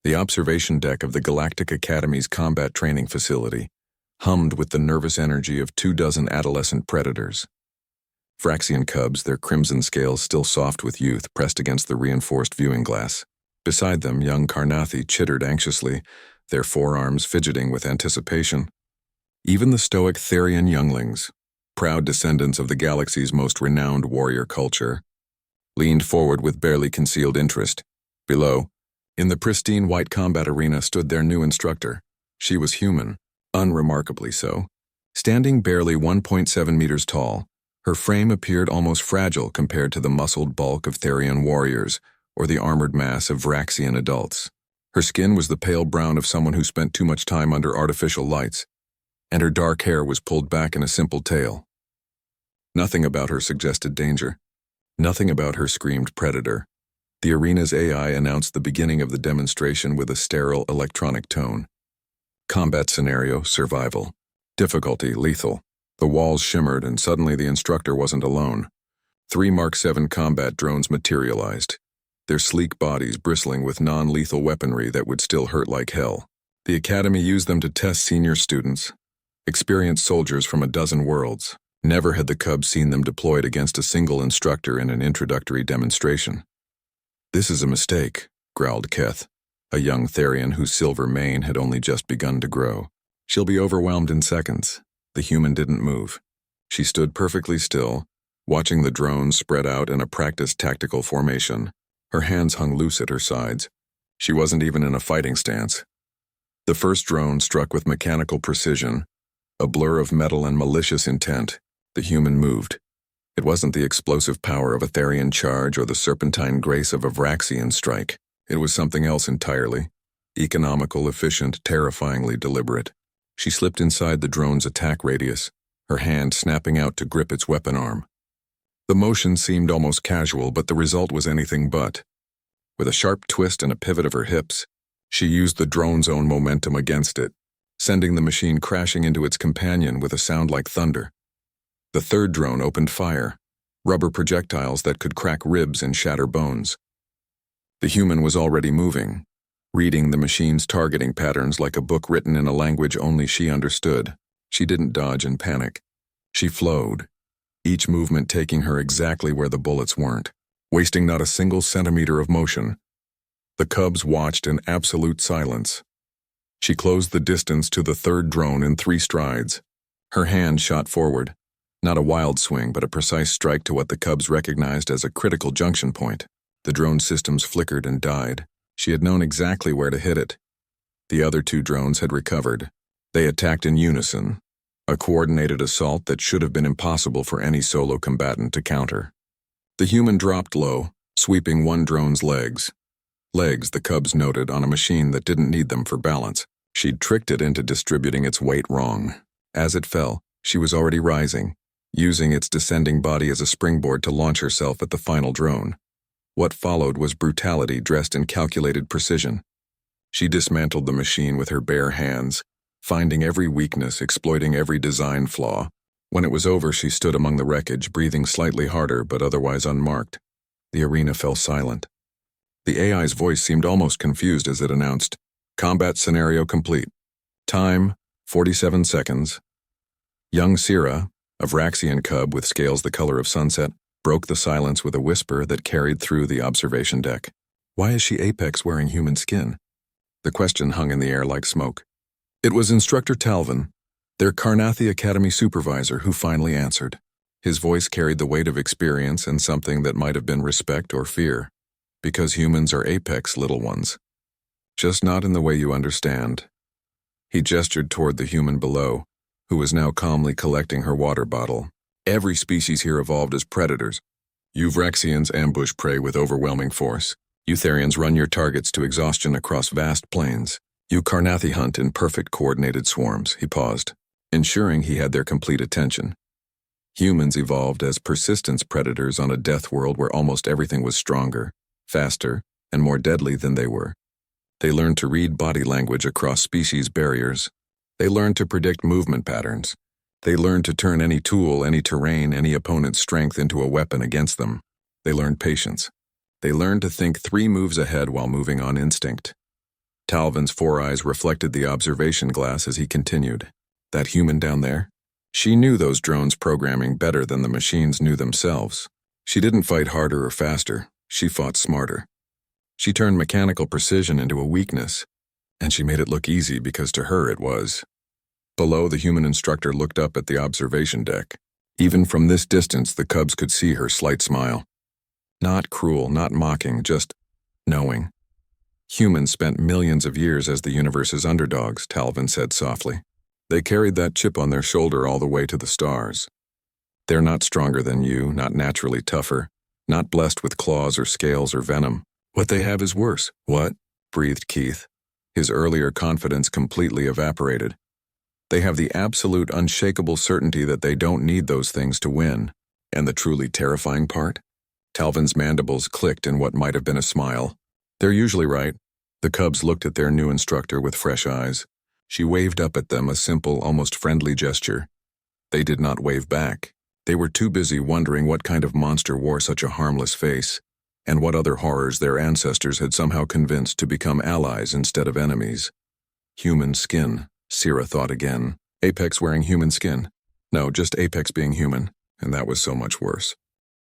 The observation deck of the Galactic Academy's combat training facility hummed with the nervous energy of 24 adolescent predators. Vraxian cubs, their crimson scales still soft with youth, pressed against the reinforced viewing glass. Beside them, young Carnathi chittered anxiously, their forearms fidgeting with anticipation. Even the stoic Therian younglings, proud descendants of the galaxy's most renowned warrior culture, leaned forward with barely concealed interest. Below, in the pristine white combat arena, stood their new instructor. She was human, unremarkably so. Standing barely 1.7 meters tall, her frame appeared almost fragile compared to the muscled bulk of Therian warriors or the armored mass of Vraxian adults. Her skin was the pale brown of someone who spent too much time under artificial lights, and her dark hair was pulled back in a simple tail. Nothing about her suggested danger. Nothing about her screamed predator. The arena's AI announced the beginning of the demonstration with a sterile electronic tone. Combat scenario, survival. Difficulty, lethal. The walls shimmered, and suddenly the instructor wasn't alone. 3 Mark 7 combat drones materialized, their sleek bodies bristling with non-lethal weaponry that would still hurt like hell. The Academy used them to test senior students, experienced soldiers from a dozen worlds. Never had the Cubs seen them deployed against a single instructor in an introductory demonstration. "This is a mistake," growled Keth, a young Therian whose silver mane had only just begun to grow. "She'll be overwhelmed in seconds." The human didn't move. She stood perfectly still, watching the drones spread out in a practiced tactical formation. Her hands hung loose at her sides. She wasn't even in a fighting stance. The first drone struck with mechanical precision, a blur of metal and malicious intent. The human moved. It wasn't the explosive power of a Therian charge or the serpentine grace of a Vraxian strike. It was something else entirely. Economical, efficient, terrifyingly deliberate. She slipped inside the drone's attack radius, her hand snapping out to grip its weapon arm. The motion seemed almost casual, but the result was anything but. With a sharp twist and a pivot of her hips, she used the drone's own momentum against it, sending the machine crashing into its companion with a sound like thunder. The third drone opened fire, rubber projectiles that could crack ribs and shatter bones. The human was already moving, reading the machine's targeting patterns like a book written in a language only she understood. She didn't dodge and panic. She flowed, each movement taking her exactly where the bullets weren't, wasting not a single centimeter of motion. The Cubs watched in absolute silence. She closed the distance to the third drone in 3 strides. Her hand shot forward, not a wild swing, but a precise strike to what the Cubs recognized as a critical junction point. The drone systems flickered and died. She had known exactly where to hit it. The other 2 drones had recovered. They attacked in unison, a coordinated assault that should have been impossible for any solo combatant to counter. The human dropped low, sweeping one drone's legs. Legs, the Cubs noted, on a machine that didn't need them for balance. She'd tricked it into distributing its weight wrong. As it fell, she was already rising, using its descending body as a springboard to launch herself at the final drone. What followed was brutality dressed in calculated precision. She dismantled the machine with her bare hands, finding every weakness, exploiting every design flaw. When it was over, she stood among the wreckage, breathing slightly harder but otherwise unmarked. The arena fell silent. The AI's voice seemed almost confused as it announced, "Combat scenario complete. Time, 47 seconds. Young Sira, a Vraxian cub with scales the color of sunset, broke the silence with a whisper that carried through the observation deck. Why is she Apex wearing human skin? The question hung in the air like smoke. It was Instructor Talvin, their Carnathi Academy supervisor, who finally answered. His voice carried the weight of experience and something that might have been respect or fear. Because humans are Apex, little ones. Just not in the way you understand. He gestured toward the human below, who was now calmly collecting her water bottle. Every species here evolved as predators. You Vraxians ambush prey with overwhelming force. You Therians run your targets to exhaustion across vast plains. You Carnathi hunt in perfect coordinated swarms. He paused, ensuring he had their complete attention. Humans evolved as persistence predators on a death world where almost everything was stronger, faster, and more deadly than they were. They learned to read body language across species barriers. They learned to predict movement patterns. They learned to turn any tool, any terrain, any opponent's strength into a weapon against them. They learned patience. They learned to think 3 moves ahead while moving on instinct. Talvin's four eyes reflected the observation glass as he continued. That human down there? She knew those drones' programming better than the machines knew themselves. She didn't fight harder or faster, she fought smarter. She turned mechanical precision into a weakness, and she made it look easy because to her it was. Below, the human instructor looked up at the observation deck. Even from this distance, the cubs could see her slight smile. Not cruel, not mocking, just knowing. Humans spent millions of years as the universe's underdogs, Talvin said softly. They carried that chip on their shoulder all the way to the stars. They're not stronger than you, not naturally tougher, not blessed with claws or scales or venom. What they have is worse. What? Breathed Keith. His earlier confidence completely evaporated. They have the absolute unshakable certainty that they don't need those things to win. And the truly terrifying part? Talvin's mandibles clicked in what might have been a smile. They're usually right. The cubs looked at their new instructor with fresh eyes. She waved up at them, a simple, almost friendly gesture. They did not wave back. They were too busy wondering what kind of monster wore such a harmless face, and what other horrors their ancestors had somehow convinced to become allies instead of enemies. Human skin, Sira thought again. Apex wearing human skin. No, just Apex being human, and that was so much worse.